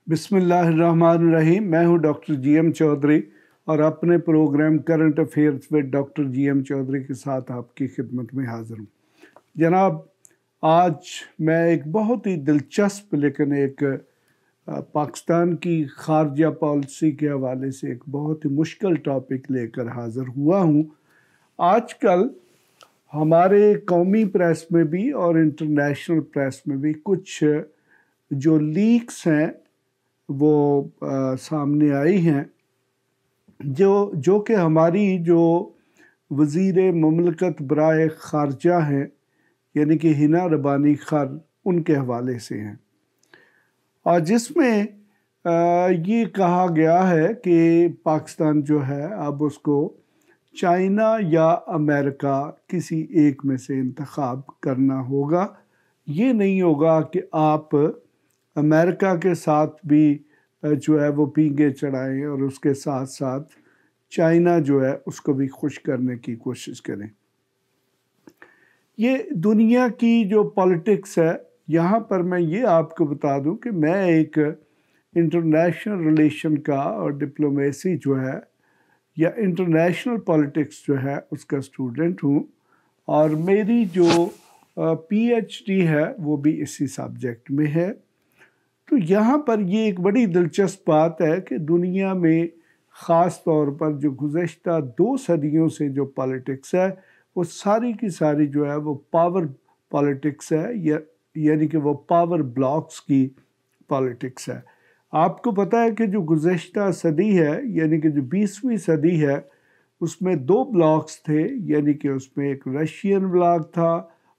बिस्मिल्लाहिर्रहमानिर्रहीम। मैं हूं डॉक्टर GM चौधरी और अपने program current affairs with doctor GM Chaudhry के साथ आपकी खिदमत में हाजिर हूं। जनाब, आज मैं एक बहुत ही दिलचस्प लेकिन एक पाकिस्तान की खारजा पॉलिसी के हवाले से एक बहुत ही मुश्किल टॉपिक लेकर हाजिर हुआ हूं। आजकल हमारे कौमी प्रेस में भी और इंटरनेशनल प्रेस में भी कुछ जो लीक्स हैं वो सामने आई हैं, जो कि हमारी जो वज़ीर ममलकत बराए ख़ारजा हैं यानी कि हिना रबानी खान, उनके हवाले से हैं, और जिसमें ये कहा गया है कि पाकिस्तान जो है अब उसको चाइना या अमेरिका किसी एक में से इंतखाब करना होगा। ये नहीं होगा कि आप अमेरिका के साथ भी जो है वो पींगे चढ़ाएं और उसके साथ साथ चाइना जो है उसको भी खुश करने की कोशिश करें। ये दुनिया की जो पॉलिटिक्स है, यहाँ पर मैं ये आपको बता दूं कि मैं एक इंटरनेशनल रिलेशन का और डिप्लोमेसी जो है या इंटरनेशनल पॉलिटिक्स जो है उसका स्टूडेंट हूँ, और मेरी जो PhD है वो भी इसी सब्जेक्ट में है। तो यहाँ पर ये एक बड़ी दिलचस्प बात है कि दुनिया में ख़ास तौर पर जो गुज़श्ता 2 सदियों से जो पॉलिटिक्स है वो सारी की सारी जो है वो पावर पॉलिटिक्स है, यानी कि वो पावर ब्लॉक्स की पॉलिटिक्स है। आपको पता है कि जो गुज़श्ता सदी है यानी कि जो 20वीं सदी है उसमें 2 ब्लॉक्स थे, यानी कि उसमें एक रशियन ब्लॉक था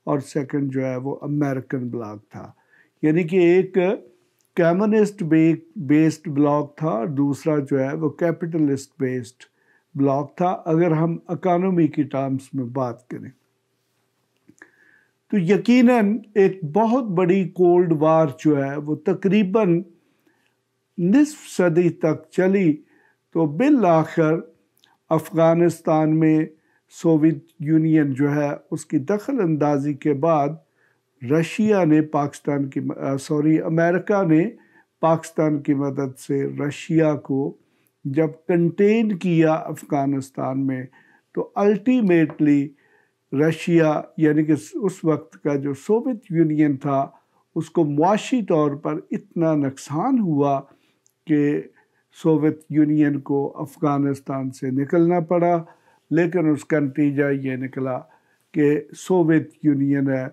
और सेकंड जो है वो अमेरिकन ब्लॉक था। यानी कि एक कम्युनिस्ट बेस्ड ब्लॉक था और दूसरा जो है वो कैपिटलिस्ट बेस्ड ब्लॉक था, अगर हम इकोनॉमी की टर्म्स में बात करें। तो यकीनन एक बहुत बड़ी कोल्ड वार जो है वो तकरीबन निस्फ सदी तक चली। तो बिल आखिर अफ़गानिस्तान में सोवियत यूनियन जो है उसकी दखल अंदाजी के बाद रशिया ने अमेरिका ने पाकिस्तान की मदद से रशिया को जब कंटेन किया अफ़गानिस्तान में, तो अल्टीमेटली रशिया यानी कि उस वक्त का जो सोवियत यूनियन था उसको मुआशी तौर पर इतना नुकसान हुआ कि सोवियत यूनियन को अफ़गानिस्तान से निकलना पड़ा। लेकिन उसका नतीजा ये निकला कि सोवियत यूनियन है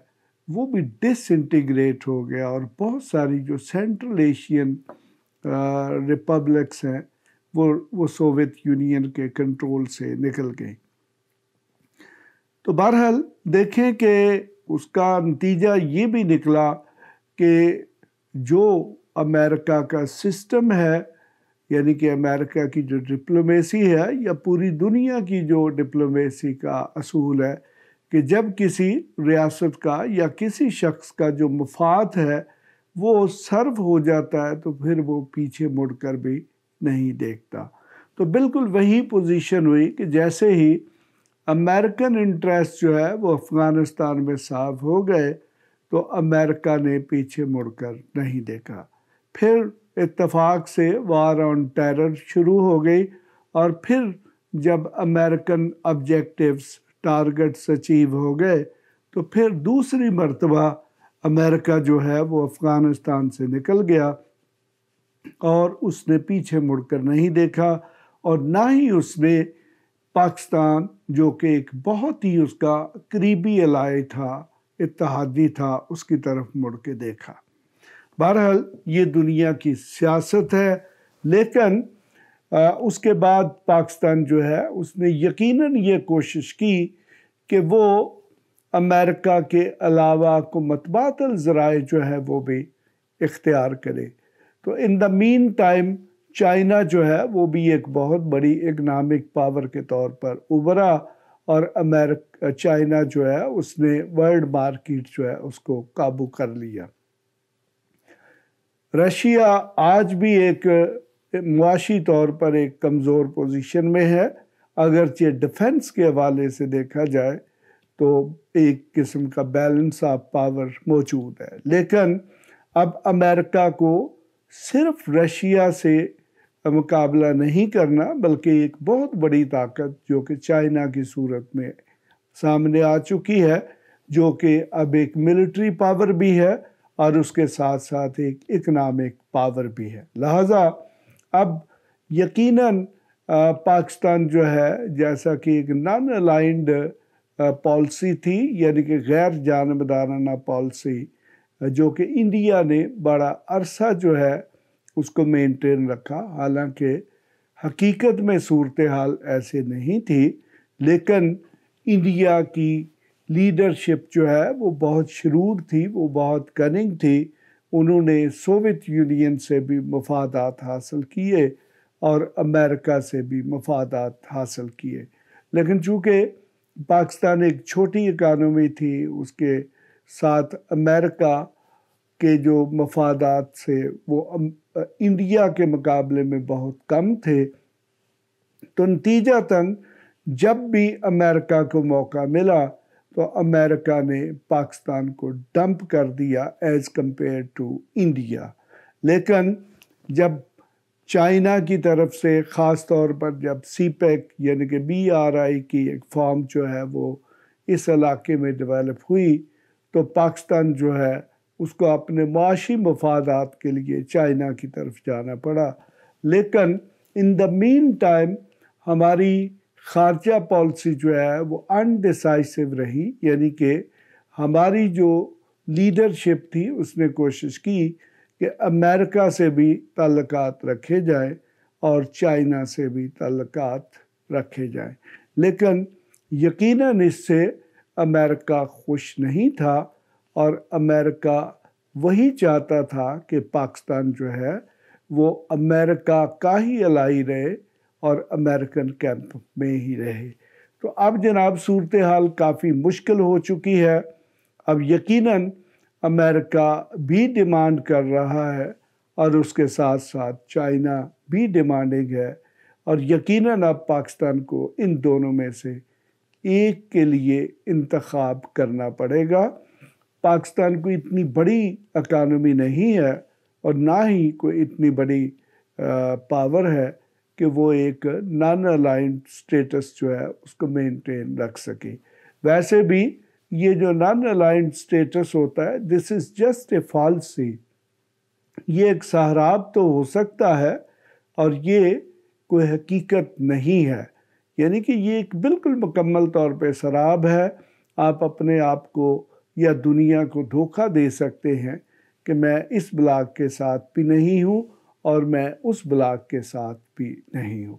वो भी डिसइंटीग्रेट हो गया और बहुत सारी जो सेंट्रल एशियन रिपब्लिक्स हैं वो सोवियत यूनियन के कंट्रोल से निकल गई। तो बहरहाल देखें कि उसका नतीजा ये भी निकला कि जो अमेरिका का सिस्टम है यानी कि अमेरिका की जो डिप्लोमेसी है या पूरी दुनिया की जो डिप्लोमेसी का असूल है कि जब किसी रियासत का या किसी शख्स का जो मफाद है वो सर्व हो जाता है तो फिर वो पीछे मुड़कर भी नहीं देखता। तो बिल्कुल वही पोजीशन हुई कि जैसे ही अमेरिकन इंटरेस्ट जो है वो अफ़गानिस्तान में साफ हो गए तो अमेरिका ने पीछे मुड़कर नहीं देखा। फिर इत्तफाक से वार ऑन टेरर शुरू हो गई और फिर जब अमेरिकन ऑब्जेक्टिव्स टारगेट्स अचीव हो गए तो फिर दूसरी मर्तबा अमेरिका जो है वो अफ़गानिस्तान से निकल गया और उसने पीछे मुड़कर नहीं देखा, और ना ही उसने पाकिस्तान जो कि एक बहुत ही उसका करीबी अलाई था, इत्तेहादी था, उसकी तरफ मुड़ के देखा। बहरहाल ये दुनिया की सियासत है, लेकिन उसके बाद पाकिस्तान जो है उसने यकीनन ये कोशिश की कि वो अमेरिका के अलावा को मतबादल ज़राए जो है वो भी इख्तियार करे। तो in the mean time China जो है वो भी एक बहुत बड़ी इकनॉमिक पावर के तौर पर उभरा और चाइना जो है उसने वर्ल्ड मार्केट जो है उसको काबू कर लिया। रशिया आज भी एक मुआशी तौर पर एक कमज़ोर पोजीशन में है, अगरचे डिफेंस के हवाले से देखा जाए तो एक किस्म का बैलेंस ऑफ पावर मौजूद है। लेकिन अब अमेरिका को صرف رشیا سے مقابلہ نہیں کرنا بلکہ ایک بہت بڑی طاقت جو کہ چائنا کی صورت میں سامنے آ چکی ہے، جو کہ اب ایک ملٹری پاور بھی ہے اور اس کے ساتھ ساتھ ایک اکنامک پاور بھی ہے۔ لہٰذا اب یقیناً پاکستان جو ہے، جیسا کہ ایک نان الائنڈ پالیسی تھی، یعنی کہ غیر جانبدارانہ پالیسی، جو کہ انڈیا نے بڑا عرصہ جو ہے اس کو مینٹین رکھا، حالانکہ حقیقت میں صورتحال ایسے نہیں تھی، لیکن انڈیا کی لیڈرشپ جو ہے وہ بہت شرور تھی، وہ بہت کننگ تھی۔ انہوں نے سوویت یونین سے بھی مفادات حاصل کیے اور امریکہ سے بھی مفادات حاصل کیے، لیکن چونکہ پاکستان ایک چھوٹی اکانومی تھی، اس کے ساتھ امریکہ کے جو مفادات سے وہ انڈیا کے مقابلے میں بہت کم تھے، تو نتیجتاً جب بھی امریکہ کو موقع ملا تو امریکہ نے پاکستان کو ڈمپ کر دیا ایز کمپیئر ٹو انڈیا۔ لیکن جب چائنا کی طرف سے، خاص طور پر جب سی پیک یعنی کہ BRI کی ایک فارم جو ہے وہ اس علاقے میں ڈیولپ ہوئی، تو پاکستان جو ہے اس کو اپنے معاشی مفادات کے لیے چائنا کی طرف جانا پڑا۔ لیکن ان دا مین ٹائم ہماری خارجہ پالیسی جو ہے وہ انڈیسائسو رہی، یعنی کہ ہماری جو لیڈرشپ تھی اس نے کوشش کی کہ امریکہ سے بھی تعلقات رکھے جائیں اور چائنا سے بھی تعلقات رکھے جائیں، لیکن یقیناً اس سے امریکہ خوش نہیں تھا اور امریکہ وہی چاہتا تھا کہ پاکستان جو ہے وہ امریکہ کا ہی الائی رہے اور امریکن کیمپ میں ہی رہے۔ تو اب جناب صورتحال کافی مشکل ہو چکی ہے۔ اب یقیناً امریکہ بھی ڈیمانڈ کر رہا ہے اور اس کے ساتھ ساتھ چائنا بھی ڈیمانڈنگ ہے، اور یقیناً اب پاکستان کو ان دونوں میں سے ایک کے لیے انتخاب کرنا پڑے گا۔ پاکستان کو اتنی بڑی اکانومی نہیں ہے اور نہ ہی کوئی اتنی بڑی پاور ہے کہ وہ ایک نان الائنڈ سٹیٹس جو ہے اس کو مینٹین رکھ سکے۔ ویسے بھی یہ جو نان الائنڈ سٹیٹس ہوتا ہے، دس از جسٹ اے فالسی، یہ ایک سہراب تو ہو سکتا ہے اور یہ کوئی حقیقت نہیں ہے، یعنی کہ یہ ایک بالکل مکمل طور پہ سراب ہے۔ آپ اپنے آپ کو یا دنیا کو دھوکہ دے سکتے ہیں کہ میں اس بلاک کے ساتھ بھی نہیں ہوں اور میں اس بلاک کے ساتھ بھی نہیں ہوں۔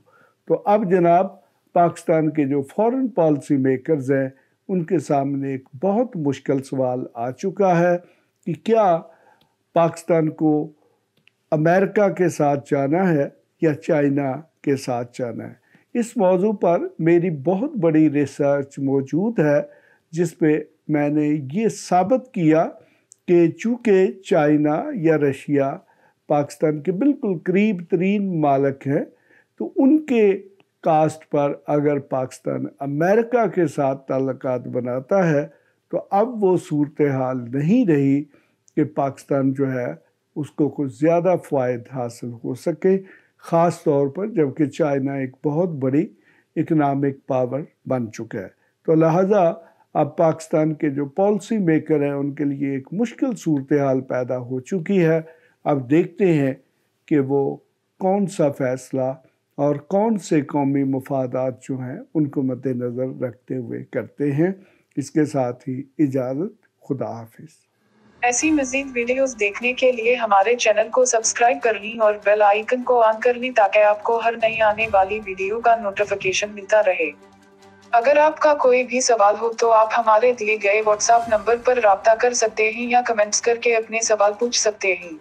تو اب جناب پاکستان کے جو فورن پالیسی میکرز ہیں ان کے سامنے ایک بہت مشکل سوال آ چکا ہے کہ کیا پاکستان کو امریکہ کے ساتھ جانا ہے یا چائنا کے ساتھ جانا ہے۔ اس موضوع پر میری بہت بڑی ریسرچ موجود ہے جس پہ میں نے یہ ثابت کیا کہ چونکہ چائنا یا رشیا پاکستان کے بالکل قریب ترین مالک ہیں، تو ان کے کاسٹ پر اگر پاکستان امریکہ کے ساتھ تعلقات بناتا ہے تو اب وہ صورتحال نہیں رہی کہ پاکستان جو ہے اس کو کچھ زیادہ فوائد حاصل ہو سکے، خاص طور پر جبکہ چائنا ایک بہت بڑی اکنامک پاور بن چکا ہے۔ تو لہٰذا اب پاکستان کے جو پالیسی میکر ہیں ان کے لیے ایک مشکل صورتحال پیدا ہو چکی ہے۔ اب دیکھتے ہیں کہ وہ کون سا فیصلہ اور کون سے قومی مفادات جو ہیں ان کو مد نظر رکھتے ہوئے کرتے ہیں۔ اس کے ساتھ ہی اجازت، خدا حافظ۔ ایسی مزید ویڈیوز دیکھنے کے لیے ہمارے چینل کو سبسکرائب کر لیں اور بیل آئیکن کو آن کر لیں تاکہ آپ کو ہر نئی آنے والی ویڈیو کا نوٹیفیکیشن ملتا رہے۔ اگر آپ کا کوئی بھی سوال ہو تو آپ ہمارے دیے گئے واٹس ایپ نمبر پر رابطہ کر سکتے ہیں یا کمنٹس کر کے اپنے سوال پوچھ سکتے ہیں۔